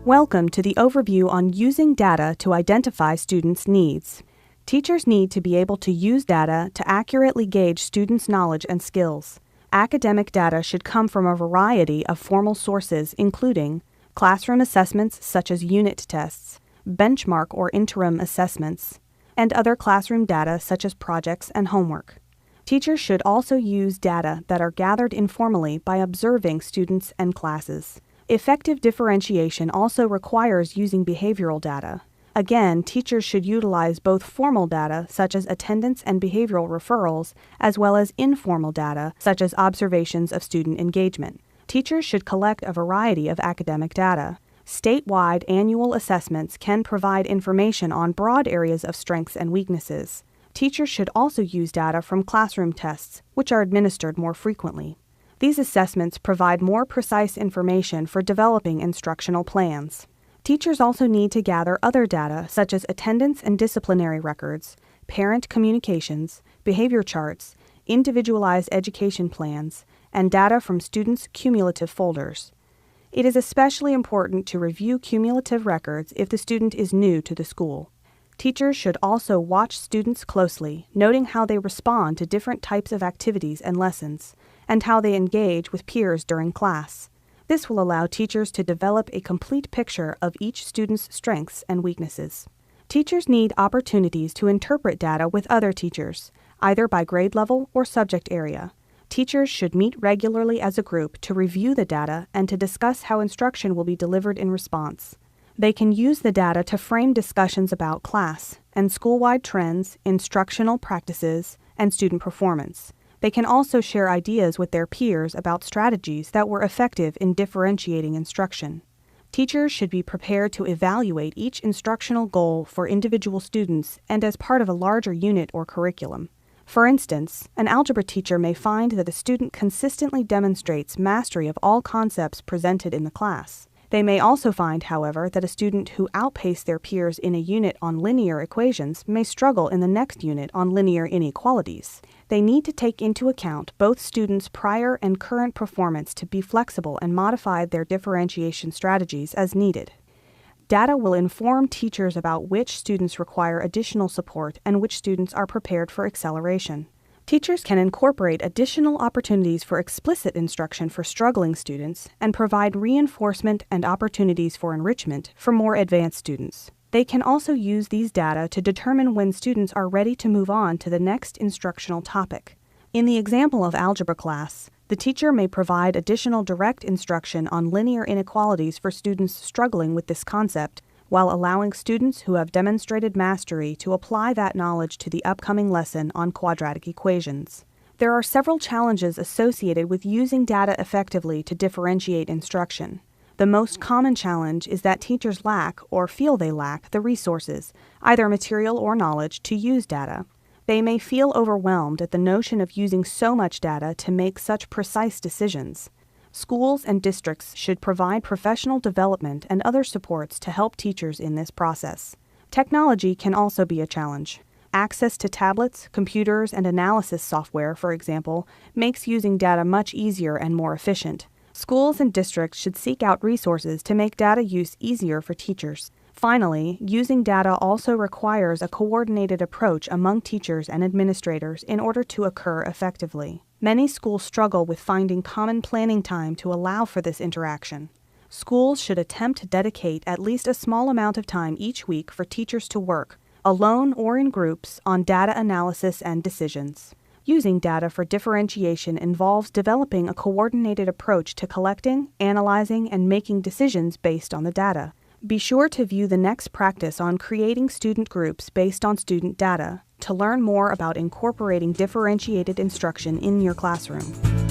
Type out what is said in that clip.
Welcome to the overview on using data to identify students' needs. Teachers need to be able to use data to accurately gauge students' knowledge and skills. Academic data should come from a variety of formal sources, including classroom assessments such as unit tests, benchmark or interim assessments, and other classroom data such as projects and homework. Teachers should also use data that are gathered informally by observing students and classes. Effective differentiation also requires using behavioral data. Again, teachers should utilize both formal data, such as attendance and behavioral referrals, as well as informal data, such as observations of student engagement. Teachers should collect a variety of academic data. Statewide annual assessments can provide information on broad areas of strengths and weaknesses. Teachers should also use data from classroom tests, which are administered more frequently. These assessments provide more precise information for developing instructional plans. Teachers also need to gather other data such as attendance and disciplinary records, parent communications, behavior charts, individualized education plans, and data from students' cumulative folders. It is especially important to review cumulative records if the student is new to the school. Teachers should also watch students closely, noting how they respond to different types of activities and lessons, and how they engage with peers during class. This will allow teachers to develop a complete picture of each student's strengths and weaknesses. Teachers need opportunities to interpret data with other teachers, either by grade level or subject area. Teachers should meet regularly as a group to review the data and to discuss how instruction will be delivered in response. They can use the data to frame discussions about class and school-wide trends, instructional practices, and student performance. They can also share ideas with their peers about strategies that were effective in differentiating instruction. Teachers should be prepared to evaluate each instructional goal for individual students and as part of a larger unit or curriculum. For instance, an algebra teacher may find that a student consistently demonstrates mastery of all concepts presented in the class. They may also find, however, that a student who outpaced their peers in a unit on linear equations may struggle in the next unit on linear inequalities. They need to take into account both students' prior and current performance to be flexible and modify their differentiation strategies as needed. Data will inform teachers about which students require additional support and which students are prepared for acceleration. Teachers can incorporate additional opportunities for explicit instruction for struggling students and provide reinforcement and opportunities for enrichment for more advanced students. They can also use these data to determine when students are ready to move on to the next instructional topic. In the example of algebra class, the teacher may provide additional direct instruction on linear inequalities for students struggling with this concept, while allowing students who have demonstrated mastery to apply that knowledge to the upcoming lesson on quadratic equations. There are several challenges associated with using data effectively to differentiate instruction. The most common challenge is that teachers lack or feel they lack the resources, either material or knowledge, to use data. They may feel overwhelmed at the notion of using so much data to make such precise decisions. Schools and districts should provide professional development and other supports to help teachers in this process. Technology can also be a challenge. Access to tablets, computers, and analysis software, for example, makes using data much easier and more efficient. Schools and districts should seek out resources to make data use easier for teachers. Finally, using data also requires a coordinated approach among teachers and administrators in order to occur effectively. Many schools struggle with finding common planning time to allow for this interaction. Schools should attempt to dedicate at least a small amount of time each week for teachers to work, alone or in groups, on data analysis and decisions. Using data for differentiation involves developing a coordinated approach to collecting, analyzing, and making decisions based on the data. Be sure to view the next practice on creating student groups based on student data to learn more about incorporating differentiated instruction in your classroom.